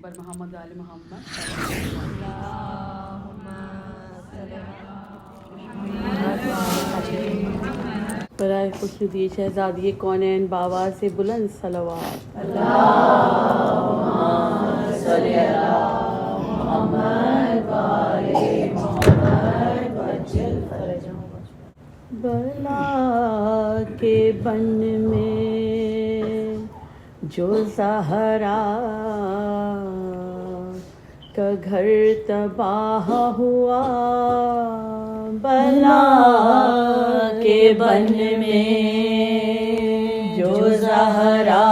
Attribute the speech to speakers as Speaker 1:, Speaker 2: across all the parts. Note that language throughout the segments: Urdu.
Speaker 1: بر محمد آل محمد برائے خسودی شہزادی کونین بابا سے بلند صلوات اللہم صلی علی محمد وآل محمد وعجل فرجہم۔ بلا کے بن میں جو زہرا کا گھر تباہ ہوا، بلا کے بن میں جو زہرا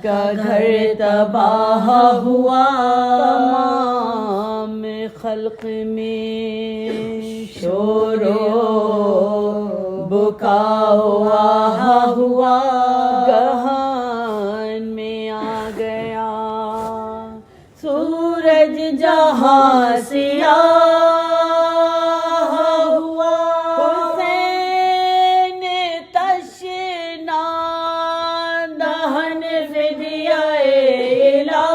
Speaker 1: کا گھر تباہ ہوا، تمام خلق میں شور و بکا ہوا، گہان میں آ گیا سورج جہاں سیاہ ہوا، حسین تشنا دہن فدیہ الہ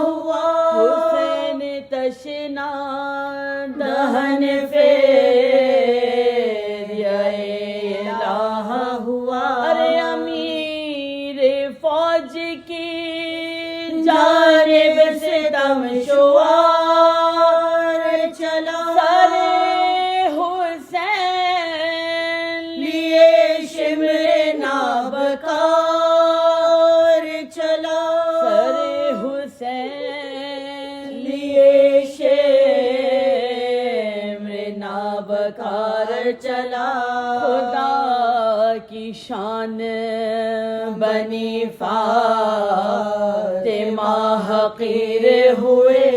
Speaker 1: ہوا، حسین تشنا دہن فدیہ الہ ہوا، ارے امیر فوج کی جانب سے دم شوار چلا، سر حسین لیے شمر نابکار چلا، سر حسین لیے شمر نابکار چلا، خدا کی شان بنی فاطمہ حقیر ہوئے،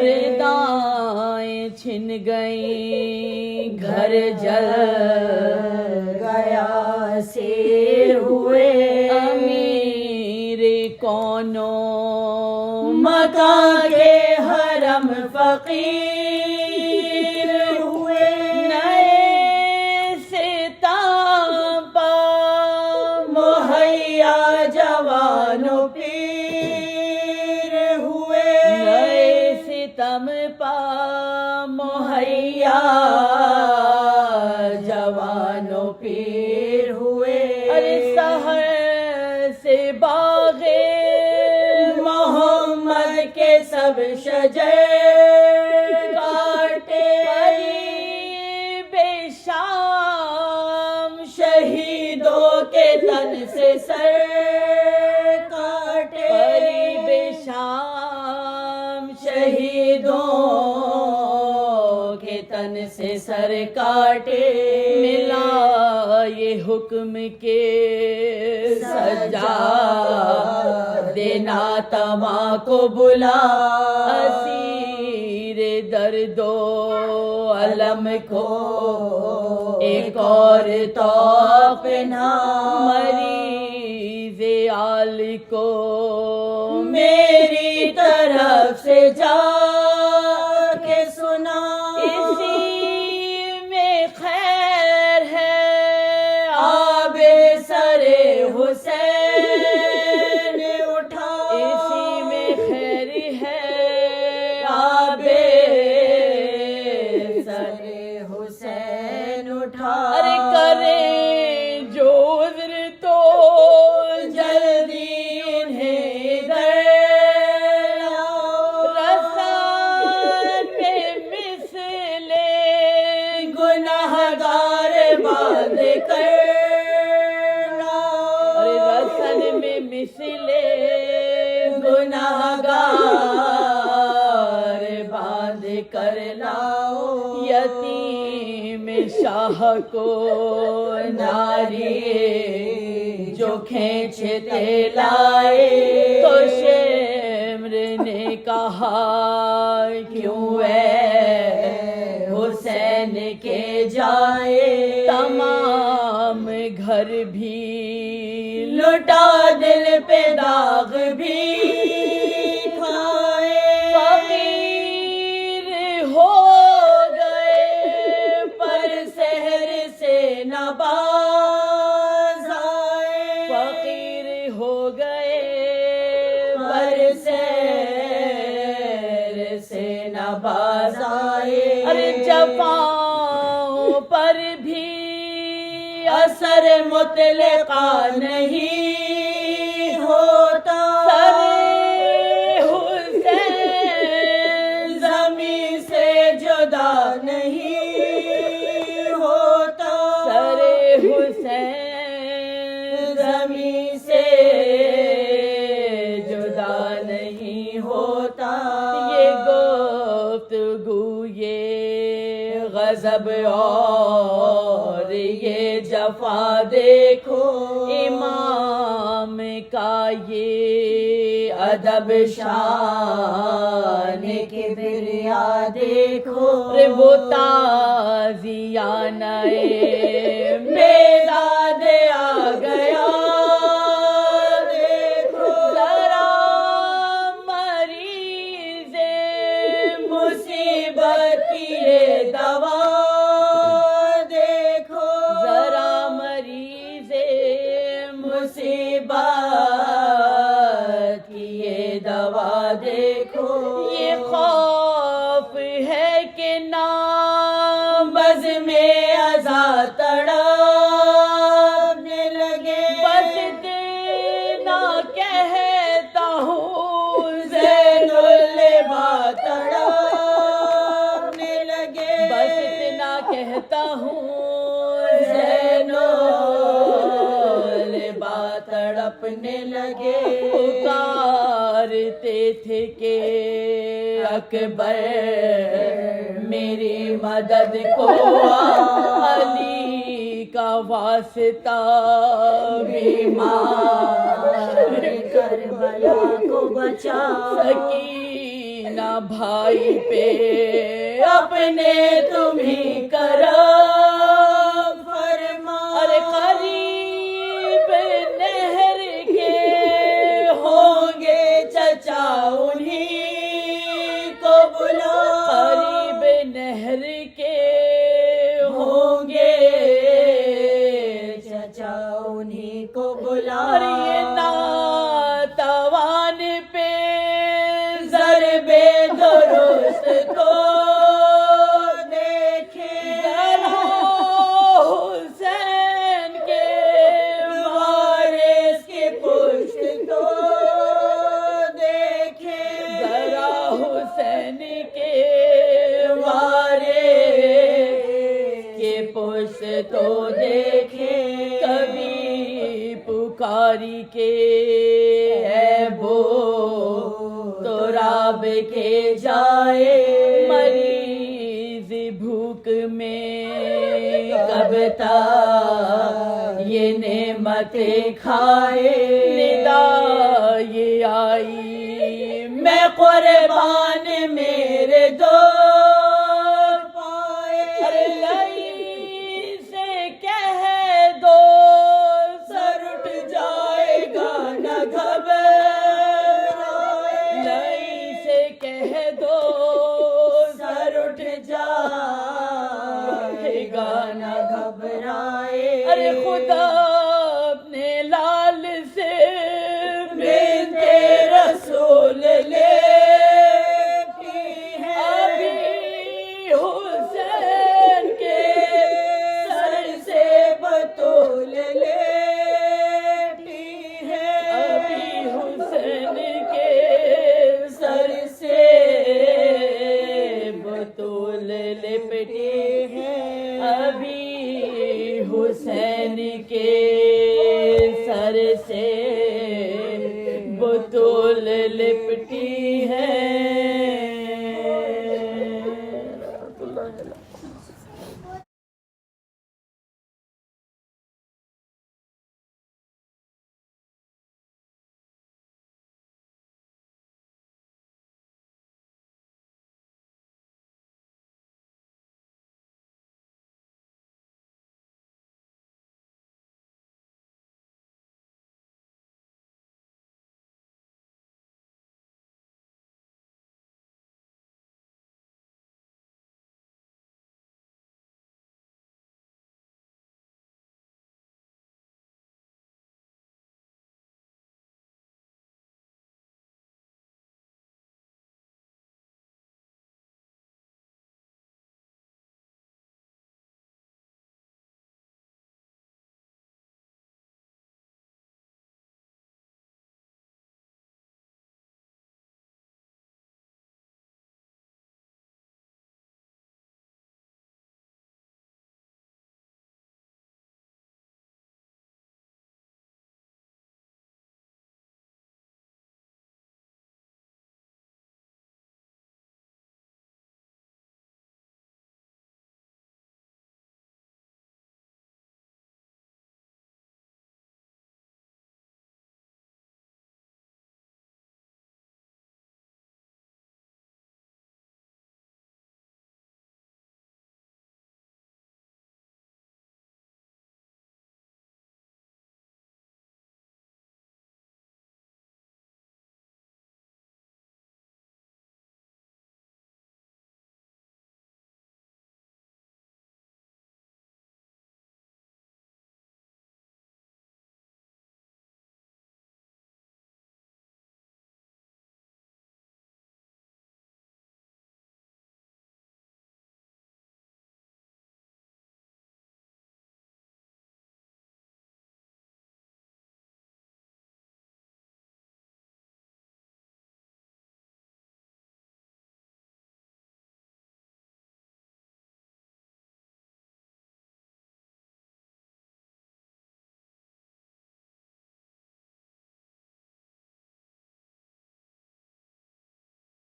Speaker 1: ردائیں چھن گئیں گھر جل گیا سیر ہوئے، امیر کونو مکہ کے حرم فقیر ہوئے، نئے ستم پا مہیا جوان و پیر ہوئے، نئے ستم پا مہیا جوان و پیر ہوئے، ارے سحر سے باغ محمد کے سب شجر کاٹے، قریب شام شہیدوں کے تن سے سر کاٹے، قریب شام شہیدوں کے تن سے سر کاٹے، ملا یہ حکم کے سجاد ناتما کو بلا، اسیر درد و علم کو ایک اور توق پہنا، مریض آل کو میری طرف سے جا کے سنا، اسی میں خیر ہے آب سر حسین اٹھا، اسی میں خیر ہے آب سر حسین اٹھا، ارے کریں جو عذر تو جلدی انہیں ادھر رسن میں مثل گناہگار باندھ کرنا، ارے رسن میں مثل گناہگار باندھ کر لاؤ، یتیم شاہ کو ناری جو کھینچتے لائے، تو شمر نے کہا کیوں اے حسین کے جائے، تمام گھر بھی لٹا، دل پہ داغ بھی کھائے، فقیر ہو گئے پر سحر سے نہ باز آئے، فقیر ہو گئے
Speaker 2: سیر سے نہ باز آئے،
Speaker 1: ارے جفاؤں پر بھی
Speaker 2: اثر مطلقہ نہیں ہوتا،
Speaker 1: سر حسین
Speaker 2: زمین سے جدا نہیں ہوتا،
Speaker 1: سر حسین
Speaker 2: زمین سے جدا نہیں ہوتا،
Speaker 1: یہ گفتگو یہ غضب اور یہ جفا دیکھو، امام کا یہ ادب شان
Speaker 2: کبریا دیکھو،
Speaker 1: رے وہ تازیانہ
Speaker 2: بیداد آ گیا دیکھو،
Speaker 1: ذرا مریض
Speaker 2: مصیبت کی یہ دوا دیکھو،
Speaker 1: ذرا مریض
Speaker 2: مصیبت کی یہ دوا دیکھو،
Speaker 1: یہ خوف ہے کہ نام
Speaker 2: بز میں ازا تڑپنے لگے،
Speaker 1: بس اتنا کہتا ہوں
Speaker 2: زین اللبا تڑپنے لگے،
Speaker 1: بس اتنا کہتا ہوں
Speaker 2: زین اللبا تڑپنے لگے،
Speaker 1: پکارتے تھے کہ اکبر میری مدد کو علی کا واسطہ بیمار
Speaker 2: کربلا کو بچا،
Speaker 1: سکینہ بھائی پہ
Speaker 2: اپنے تمہیں کرم فرما،
Speaker 1: ارے قریب نہر کے
Speaker 2: ہوں گے چچا انہیں کو بلا،
Speaker 1: قریب نہر کے
Speaker 2: ہوں گے چچا انہیں کو بلا،
Speaker 1: اور یہ ناتوان پہ
Speaker 2: ضرب درست تو دیکھے،
Speaker 1: ذرا حسین کے
Speaker 2: وارث کی پشت تو دیکھے،
Speaker 1: ذرا حسین کے
Speaker 2: وارث کی پشت تو دیکھے،
Speaker 1: کبھی پکاری کے ہے بو تو راب کے
Speaker 2: جائے،
Speaker 1: مریض بھوک میں کب تک یہ نعمتیں کھائے، ندا یہ آئی
Speaker 2: میں قربان میرے دو پائے،
Speaker 1: ارے لئی سے کہہ دو
Speaker 2: سر اٹھ جائے گا نہ گھبرائے،
Speaker 1: لئی سے کہہ دو
Speaker 2: سر اٹھ جائے گا نہ گھبرائے،
Speaker 1: ارے خدا اپنے لال سے
Speaker 2: بنت رسول لیتی ہے،
Speaker 1: ابھی حسین کے
Speaker 2: سر سے بطول لیتی ہے،
Speaker 1: ابھی حسین کے
Speaker 2: سر سے
Speaker 1: بطول لپٹی
Speaker 2: ہے،
Speaker 1: ابھی حسین کے سر سے بطول لپٹی ہے،